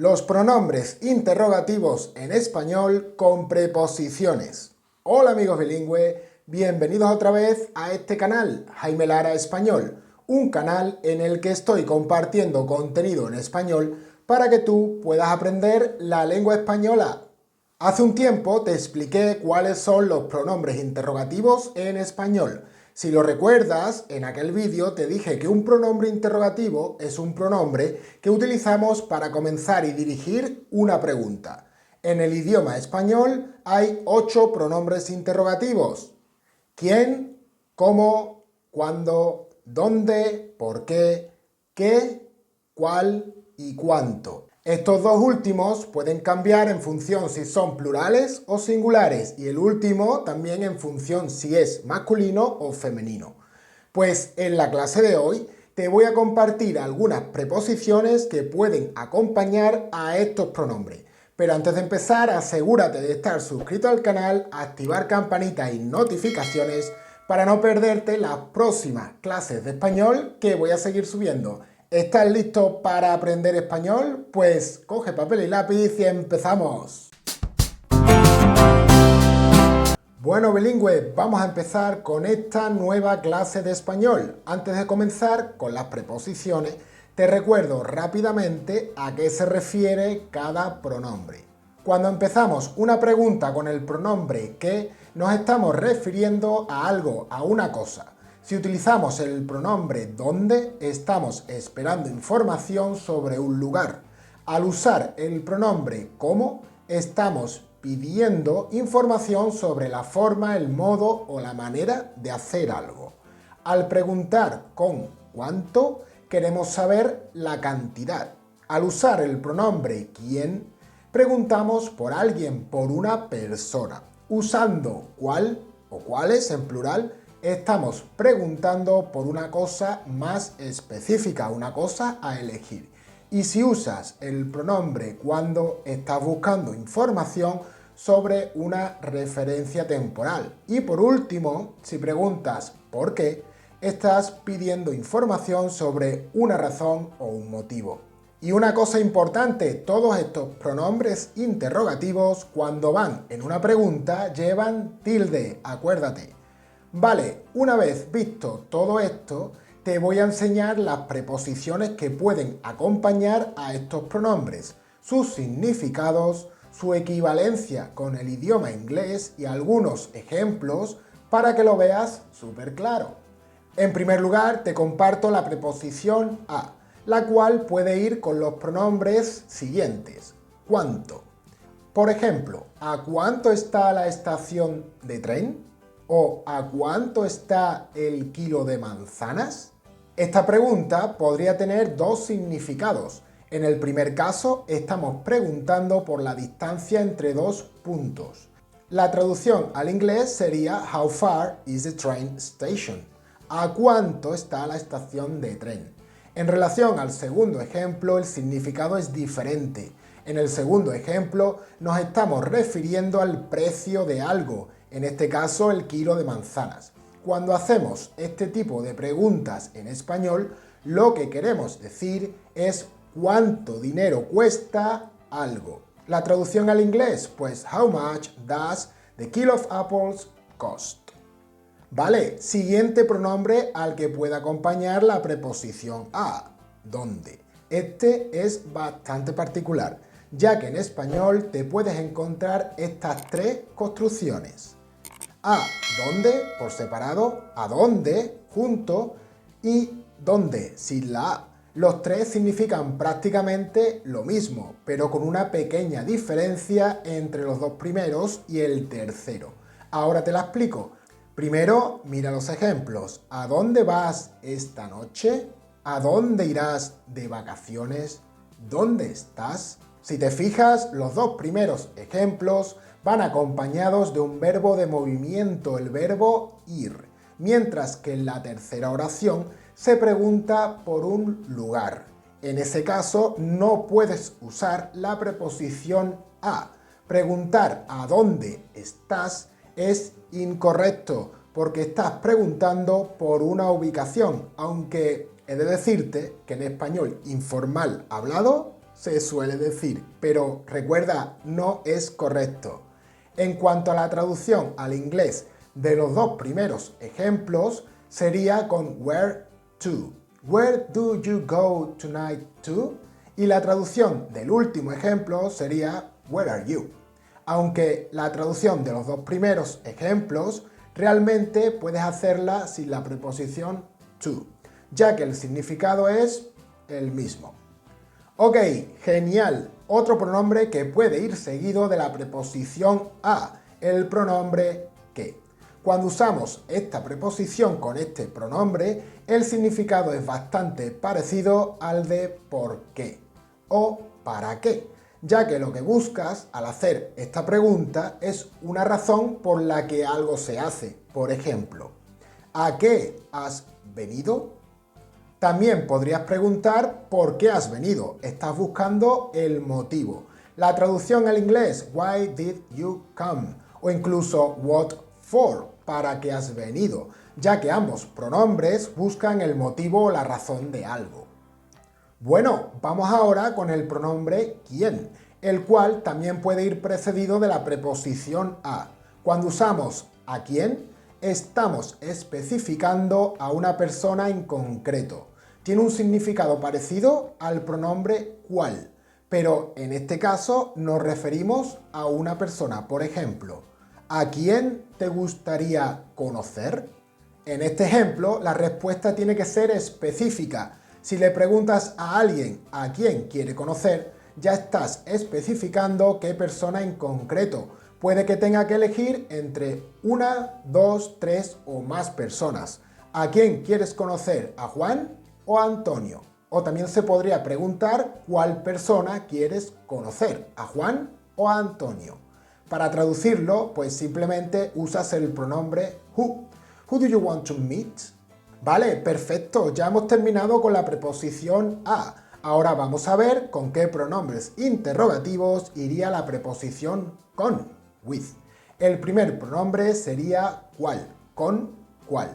Los pronombres interrogativos en español con preposiciones. Hola amigos bilingües, bienvenidos otra vez a este canal, Jaime Lara Español, un canal en el que estoy compartiendo contenido en español para que tú puedas aprender la lengua española. Hace un tiempo te expliqué cuáles son los pronombres interrogativos en español. Si lo recuerdas, en aquel vídeo te dije que un pronombre interrogativo es un pronombre que utilizamos para comenzar y dirigir una pregunta. En el idioma español hay 8 pronombres interrogativos. ¿Quién? ¿Cómo? ¿Cuándo? ¿Dónde? ¿Por qué? ¿Qué? ¿Cuál? ¿Y cuánto? Estos dos últimos pueden cambiar en función si son plurales o singulares y el último también en función si es masculino o femenino. Pues en la clase de hoy te voy a compartir algunas preposiciones que pueden acompañar a estos pronombres. Pero antes de empezar, asegúrate de estar suscrito al canal, activar campanita y notificaciones para no perderte las próximas clases de español que voy a seguir subiendo. ¿Estás listo para aprender español? Pues coge papel y lápiz y empezamos. Bueno bilingüe, vamos a empezar con esta nueva clase de español. Antes de comenzar con las preposiciones, te recuerdo rápidamente a qué se refiere cada pronombre. Cuando empezamos una pregunta con el pronombre que, nos estamos refiriendo a algo, a una cosa. Si utilizamos el pronombre donde, estamos esperando información sobre un lugar. Al usar el pronombre como, estamos pidiendo información sobre la forma, el modo o la manera de hacer algo. Al preguntar con cuánto, queremos saber la cantidad. Al usar el pronombre quién, preguntamos por alguien, por una persona. Usando cuál o cuáles en plural, estamos preguntando por una cosa más específica, una cosa a elegir. Y si usas el pronombre cuando, estás buscando información sobre una referencia temporal. Y por último, si preguntas por qué, estás pidiendo información sobre una razón o un motivo. Y una cosa importante, todos estos pronombres interrogativos cuando van en una pregunta llevan tilde, acuérdate. Vale, una vez visto todo esto, te voy a enseñar las preposiciones que pueden acompañar a estos pronombres, sus significados, su equivalencia con el idioma inglés y algunos ejemplos para que lo veas súper claro. En primer lugar, te comparto la preposición a, la cual puede ir con los pronombres siguientes. ¿Cuánto? Por ejemplo, ¿a cuánto está la estación de tren? ¿O ¿a cuánto está el kilo de manzanas? Esta pregunta podría tener dos significados. En el primer caso, estamos preguntando por la distancia entre dos puntos. La traducción al inglés sería How far is the train station? ¿A cuánto está la estación de tren? En relación al segundo ejemplo, el significado es diferente. En el segundo ejemplo, nos estamos refiriendo al precio de algo, en este caso el kilo de manzanas. Cuando hacemos este tipo de preguntas en español, lo que queremos decir es cuánto dinero cuesta algo. La traducción al inglés, pues how much does the kilo of apples cost? Vale, siguiente pronombre al que puede acompañar la preposición a, ¿dónde? Este es bastante particular, ya que en español te puedes encontrar estas tres construcciones. A, ¿dónde? Por separado, a dónde, junto, y dónde, sin la A. Los tres significan prácticamente lo mismo, pero con una pequeña diferencia entre los dos primeros y el tercero. Ahora te la explico. Primero, mira los ejemplos. ¿A dónde vas esta noche? ¿A dónde irás de vacaciones? ¿Dónde estás? Si te fijas, los dos primeros ejemplos van acompañados de un verbo de movimiento, el verbo ir, mientras que en la tercera oración se pregunta por un lugar. En ese caso, no puedes usar la preposición a. Preguntar ¿a dónde estás? Es incorrecto, porque estás preguntando por una ubicación, aunque he de decirte que en español informal hablado se suele decir, pero recuerda, no es correcto. En cuanto a la traducción al inglés de los dos primeros ejemplos, sería con where to. Where do you go tonight to? Y la traducción del último ejemplo sería where are you. Aunque la traducción de los dos primeros ejemplos realmente puedes hacerla sin la preposición to, ya que el significado es el mismo. Ok, genial. Otro pronombre que puede ir seguido de la preposición a, el pronombre que. Cuando usamos esta preposición con este pronombre, el significado es bastante parecido al de por qué o para qué, ya que lo que buscas al hacer esta pregunta es una razón por la que algo se hace. Por ejemplo, ¿a qué has venido? También podrías preguntar ¿por qué has venido? Estás buscando el motivo. La traducción al inglés, why did you come? O incluso what for, ¿para qué has venido? Ya que ambos pronombres buscan el motivo o la razón de algo. Bueno, vamos ahora con el pronombre quién, el cual también puede ir precedido de la preposición a. Cuando usamos a quién, estamos especificando a una persona en concreto. Tiene un significado parecido al pronombre cuál, pero en este caso nos referimos a una persona. Por ejemplo, ¿a quién te gustaría conocer? En este ejemplo, la respuesta tiene que ser específica. Si le preguntas a alguien a quién quiere conocer, ya estás especificando qué persona en concreto. Puede que tenga que elegir entre una, dos, tres o más personas. ¿A quién quieres conocer? ¿A Juan o a Antonio? O también se podría preguntar cuál persona quieres conocer, ¿a Juan o a Antonio? Para traducirlo, pues simplemente usas el pronombre who. Who do you want to meet? Vale, perfecto, ya hemos terminado con la preposición a. Ahora vamos a ver con qué pronombres interrogativos iría la preposición con, with. El primer pronombre sería cuál, con cuál.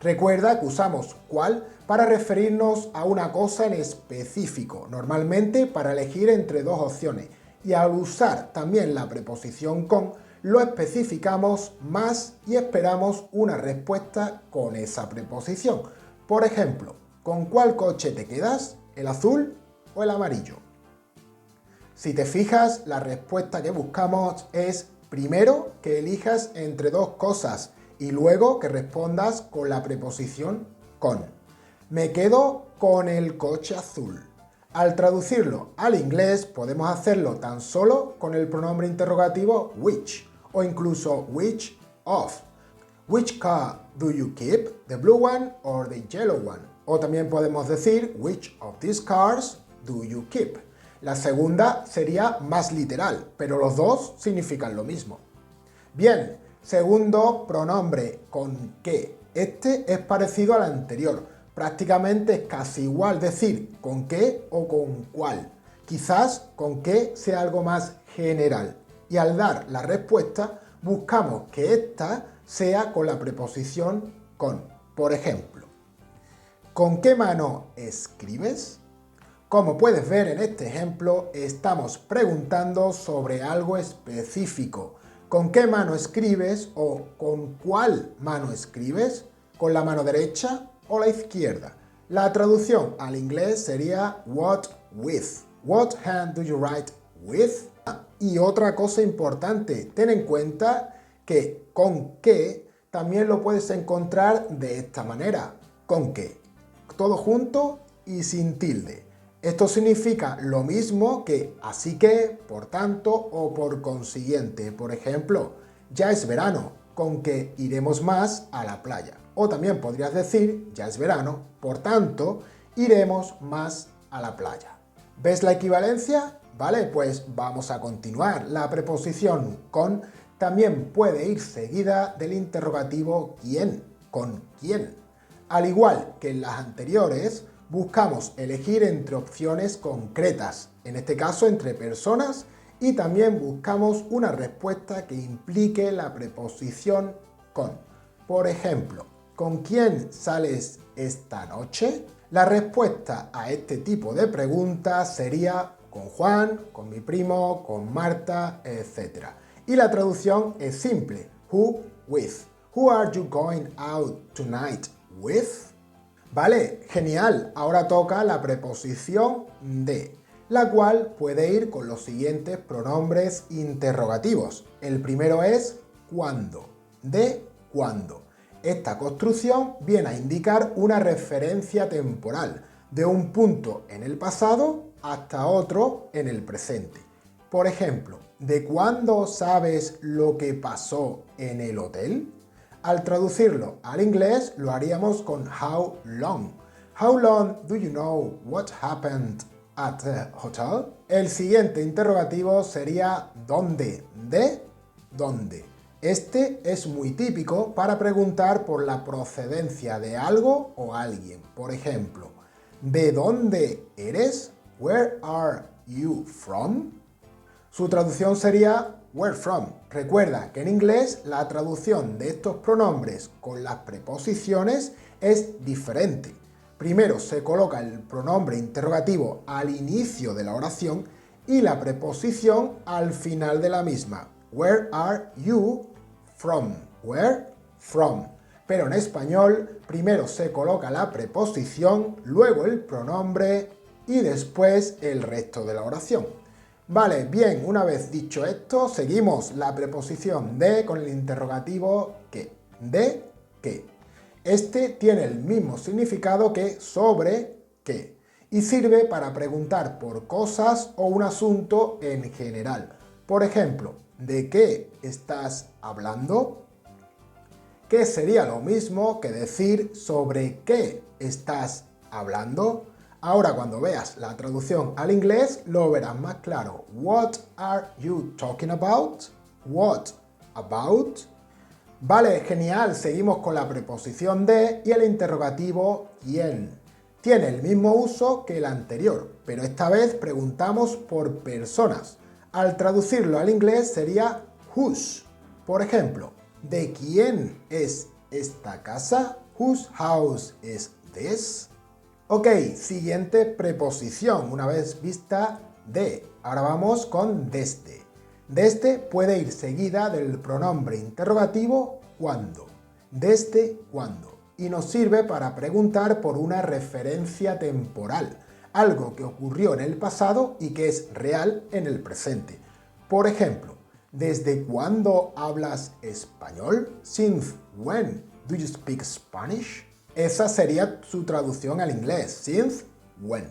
Recuerda que usamos cuál para referirnos a una cosa en específico, normalmente para elegir entre dos opciones. Y al usar también la preposición con, lo especificamos más y esperamos una respuesta con esa preposición. Por ejemplo, ¿con cuál coche te quedas? ¿El azul o el amarillo? Si te fijas, la respuesta que buscamos es primero que elijas entre dos cosas y luego que respondas con la preposición con. Me quedo con el coche azul. Al traducirlo al inglés podemos hacerlo tan solo con el pronombre interrogativo which o incluso which of. Which car do you keep? The blue one or the yellow one? O también podemos decir which of these cars do you keep? La segunda sería más literal, pero los dos significan lo mismo. Bien, segundo pronombre con qué. Este es parecido al anterior. Prácticamente es casi igual decir con qué o con cuál. Quizás con qué sea algo más general. Y al dar la respuesta, buscamos que ésta sea con la preposición con. Por ejemplo, ¿con qué mano escribes? Como puedes ver en este ejemplo, estamos preguntando sobre algo específico. ¿Con qué mano escribes o con cuál mano escribes? ¿Con la mano derecha o la izquierda? La traducción al inglés sería what with. What hand do you write with? Y otra cosa importante, ten en cuenta que con qué también lo puedes encontrar de esta manera. ¿Con qué? Todo junto y sin tilde. Esto significa lo mismo que así que, por tanto o por consiguiente. Por ejemplo, ya es verano, con que iremos más a la playa. O también podrías decir, ya es verano, por tanto, iremos más a la playa. ¿Ves la equivalencia? Vale, pues vamos a continuar. La preposición con también puede ir seguida del interrogativo quién, con quién. Al igual que en las anteriores, buscamos elegir entre opciones concretas, en este caso entre personas, y también buscamos una respuesta que implique la preposición con. Por ejemplo, ¿con quién sales esta noche? La respuesta a este tipo de preguntas sería con Juan, con mi primo, con Marta, etc. Y la traducción es simple, who with. Who are you going out tonight with? Vale, genial. Ahora toca la preposición de, la cual puede ir con los siguientes pronombres interrogativos. El primero es cuándo, de cuándo. Esta construcción viene a indicar una referencia temporal, de un punto en el pasado hasta otro en el presente. Por ejemplo, ¿de cuándo sabes lo que pasó en el hotel? Al traducirlo al inglés lo haríamos con how long. How long do you know what happened at the hotel? El siguiente interrogativo sería ¿dónde? ¿De dónde? Este es muy típico para preguntar por la procedencia de algo o alguien. Por ejemplo, ¿de dónde eres? Where are you from? Su traducción sería where from. Recuerda que en inglés la traducción de estos pronombres con las preposiciones es diferente. Primero se coloca el pronombre interrogativo al inicio de la oración y la preposición al final de la misma. Where are you from? Where from. Pero en español primero se coloca la preposición, luego el pronombre y después el resto de la oración. Vale, bien, una vez dicho esto, seguimos la preposición de con el interrogativo que. ¿De qué? Este tiene el mismo significado que sobre qué y sirve para preguntar por cosas o un asunto en general. Por ejemplo, ¿de qué estás hablando? Que sería lo mismo que decir sobre qué estás hablando. Ahora cuando veas la traducción al inglés lo verás más claro. What are you talking about? What about? Vale, genial. Seguimos con la preposición de y el interrogativo quién. Tiene el mismo uso que el anterior, pero esta vez preguntamos por personas. Al traducirlo al inglés sería whose. Por ejemplo, ¿de quién es esta casa? Whose house is this? Ok, siguiente preposición, una vez vista de. Ahora vamos con desde. Desde puede ir seguida del pronombre interrogativo cuándo. ¿Desde cuándo? Y nos sirve para preguntar por una referencia temporal, algo que ocurrió en el pasado y que es real en el presente. Por ejemplo, ¿desde cuándo hablas español? Since when do you speak Spanish? Esa sería su traducción al inglés, since when.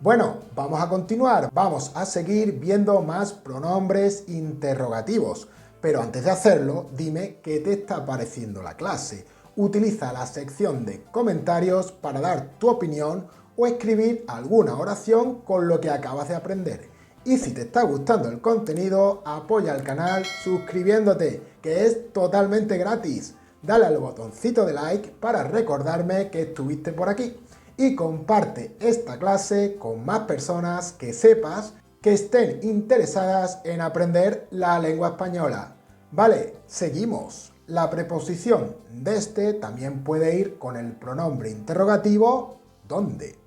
Bueno, vamos a continuar, vamos a seguir viendo más pronombres interrogativos, pero antes de hacerlo, dime qué te está pareciendo la clase. Utiliza la sección de comentarios para dar tu opinión o escribir alguna oración con lo que acabas de aprender. Y si te está gustando el contenido, apoya al canal suscribiéndote, que es totalmente gratis. Dale al botoncito de like para recordarme que estuviste por aquí y comparte esta clase con más personas que sepas que estén interesadas en aprender la lengua española. Vale, seguimos. La preposición desde también puede ir con el pronombre interrogativo ¿dónde?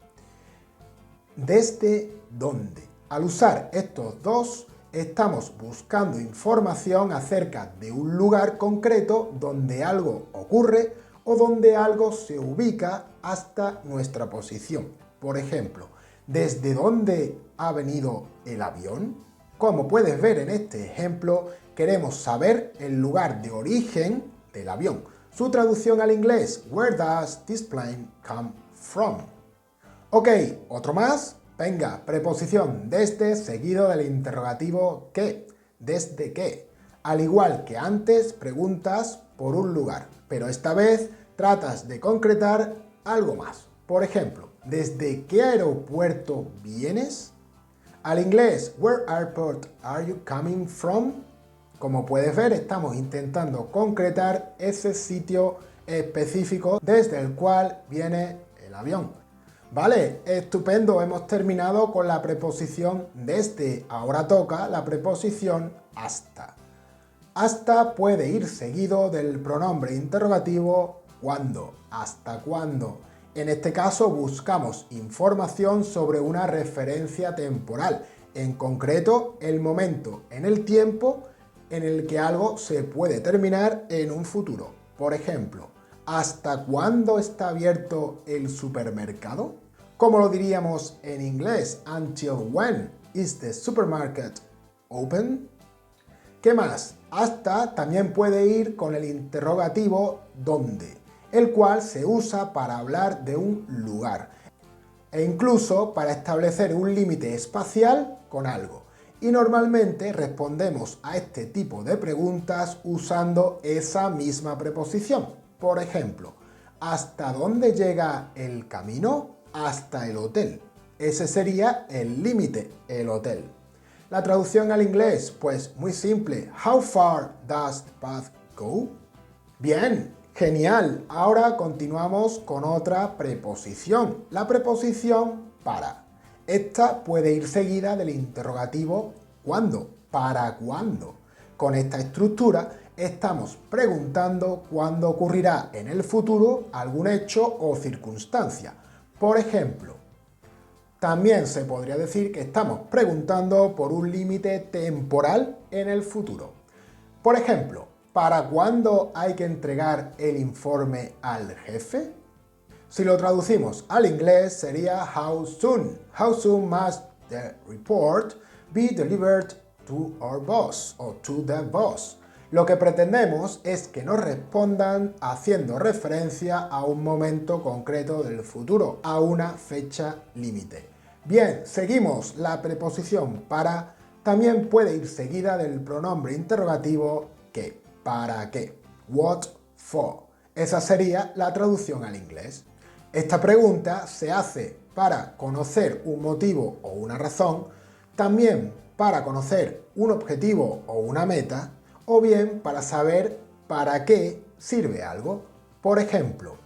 ¿Desde dónde? Al usar estos dos, estamos buscando información acerca de un lugar concreto donde algo ocurre o donde algo se ubica hasta nuestra posición. Por ejemplo, ¿desde dónde ha venido el avión? Como puedes ver en este ejemplo, queremos saber el lugar de origen del avión. Su traducción al inglés, Where does this plane come from? Ok, otro más. Venga, preposición desde seguido del interrogativo ¿qué? ¿Desde qué? Al igual que antes, preguntas por un lugar, pero esta vez tratas de concretar algo más. Por ejemplo, ¿desde qué aeropuerto vienes? Al inglés, Where airport are you coming from? Como puedes ver, estamos intentando concretar ese sitio específico desde el cual viene el avión. Vale, estupendo, hemos terminado con la preposición desde. Ahora toca la preposición hasta. Hasta puede ir seguido del pronombre interrogativo ¿cuándo? ¿Hasta cuándo? En este caso buscamos información sobre una referencia temporal. en concreto el momento en el tiempo en el que algo se puede terminar en un futuro. Por ejemplo, ¿hasta cuándo está abierto el supermercado? ¿Cómo lo diríamos en inglés? Until when is the supermarket open? ¿Qué más? Hasta también puede ir con el interrogativo ¿dónde?, el cual se usa para hablar de un lugar e incluso para establecer un límite espacial con algo. Y normalmente respondemos a este tipo de preguntas usando esa misma preposición. Por ejemplo, ¿hasta dónde llega el camino? Hasta el hotel. Ese sería el límite, el hotel. La traducción al inglés, pues muy simple. How far does the path go? Bien, genial. Ahora continuamos con otra preposición. La preposición para. Esta puede ir seguida del interrogativo ¿cuándo? ¿Para cuándo? Con esta estructura estamos preguntando cuándo ocurrirá en el futuro algún hecho o circunstancia. Por ejemplo, también se podría decir que estamos preguntando por un límite temporal en el futuro. Por ejemplo, ¿para cuándo hay que entregar el informe al jefe? Si lo traducimos al inglés sería how soon. How soon must the report be delivered to our boss o to the boss. Lo que pretendemos es que nos respondan haciendo referencia a un momento concreto del futuro, a una fecha límite. Bien, seguimos. La preposición para también puede ir seguida del pronombre interrogativo que, ¿para qué? What for. Esa sería la traducción al inglés. Esta pregunta se hace para conocer un motivo o una razón, también para conocer un objetivo o una meta, o bien para saber para qué sirve algo. Por ejemplo,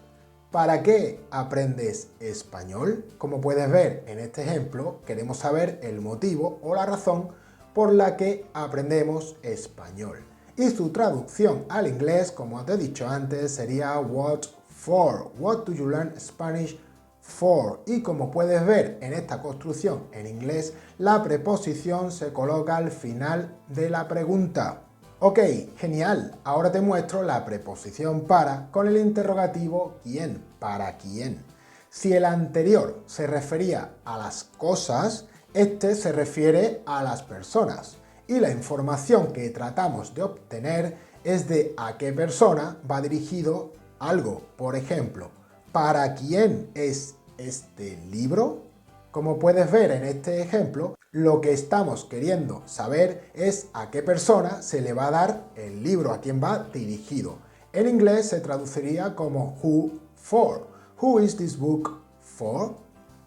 ¿para qué aprendes español? Como puedes ver en este ejemplo, queremos saber el motivo o la razón por la que aprendemos español. Y su traducción al inglés, como te he dicho antes, sería what for. What do you learn Spanish for? Y como puedes ver en esta construcción en inglés, la preposición se coloca al final de la pregunta. Ok, genial. Ahora te muestro la preposición para con el interrogativo ¿quién? ¿Para quién? Si el anterior se refería a las cosas, este se refiere a las personas. Y la información que tratamos de obtener es de a qué persona va dirigido algo. Por ejemplo, ¿para quién es este libro? Como puedes ver en este ejemplo, lo que estamos queriendo saber es a qué persona se le va a dar el libro, a quién va dirigido. En inglés se traduciría como who for. Who is this book for?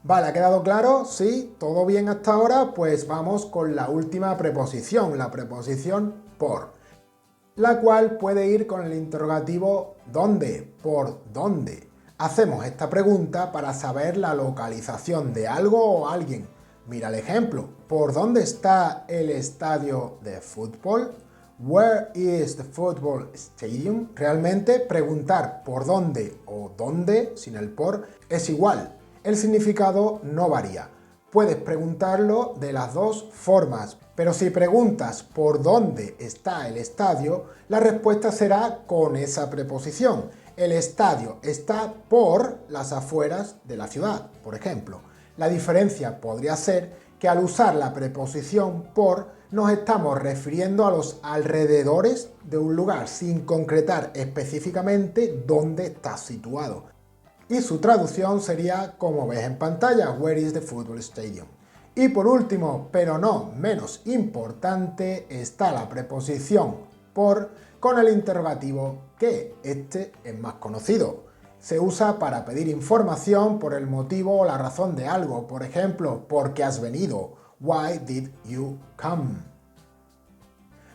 Vale, ¿ha quedado claro? ¿Sí? ¿Todo bien hasta ahora? Pues vamos con la última preposición, la preposición por, la cual puede ir con el interrogativo ¿dónde? ¿Por dónde? Hacemos esta pregunta para saber la localización de algo o alguien. Mira el ejemplo. ¿Por dónde está el estadio de fútbol? Where is the football stadium? Realmente preguntar por dónde o dónde, sin el por, es igual. El significado no varía. Puedes preguntarlo de las dos formas, pero si preguntas por dónde está el estadio, la respuesta será con esa preposición. El estadio está por las afueras de la ciudad, por ejemplo. La diferencia podría ser que al usar la preposición por nos estamos refiriendo a los alrededores de un lugar sin concretar específicamente dónde está situado. Y su traducción sería como ves en pantalla, where is the football stadium. Y por último, pero no menos importante, está la preposición por con el interrogativo que este es más conocido. Se usa para pedir información por el motivo o la razón de algo. Por ejemplo, ¿por qué has venido? Why did you come?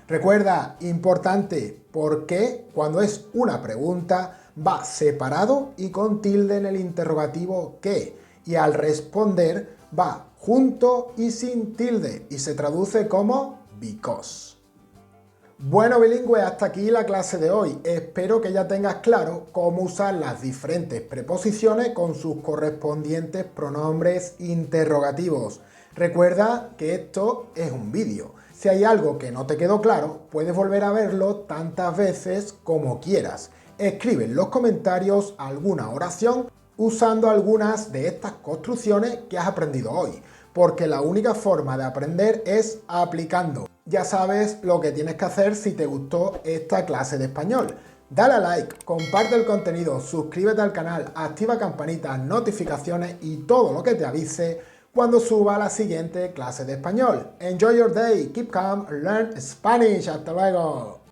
Recuerda, importante, ¿por qué? Cuando es una pregunta va separado y con tilde en el interrogativo ¿qué? Y al responder va junto y sin tilde y se traduce como because. Bueno bilingüe, hasta aquí la clase de hoy. Espero que ya tengas claro cómo usar las diferentes preposiciones con sus correspondientes pronombres interrogativos. Recuerda que esto es un vídeo. Si hay algo que no te quedó claro, puedes volver a verlo tantas veces como quieras. Escribe en los comentarios alguna oración usando algunas de estas construcciones que has aprendido hoy, porque la única forma de aprender es aplicando. Ya sabes lo que tienes que hacer si te gustó esta clase de español. Dale a like, comparte el contenido, suscríbete al canal, activa campanita, notificaciones y todo lo que te avise cuando suba la siguiente clase de español. Enjoy your day, keep calm, learn Spanish. Hasta luego.